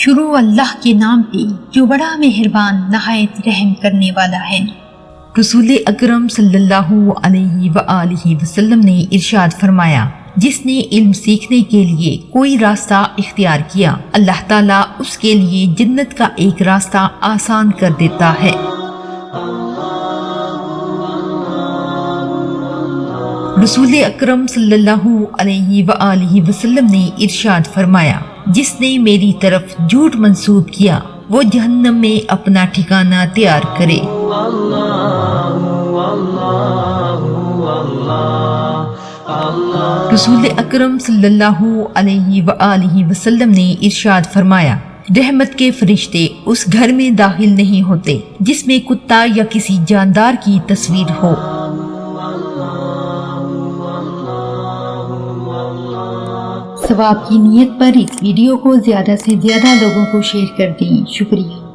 شروع اللہ کے نام پہ جو بڑا مہربان نہایت رحم کرنے والا ہے۔ رسول اکرم صلی اللہ علیہ وآلہ وسلم نے ارشاد فرمایا، جس نے علم سیکھنے کے لیے کوئی راستہ اختیار کیا، اللہ تعالیٰ اس کے لیے جنت کا ایک راستہ آسان کر دیتا ہے۔ رسول اکرم صلی اللہ علیہ وآلہ وسلم نے ارشاد فرمایا، جس نے میری طرف جھوٹ منسوب کیا وہ جہنم میں اپنا ٹھکانہ تیار کرے۔ رسول اکرم صلی اللہ علیہ وآلہ وسلم نے ارشاد فرمایا، رحمت کے فرشتے اس گھر میں داخل نہیں ہوتے جس میں کتا یا کسی جاندار کی تصویر ہو۔ ثواب کی نیت پر اس ویڈیو کو زیادہ سے زیادہ لوگوں کو شیئر کر دیں۔ شکریہ۔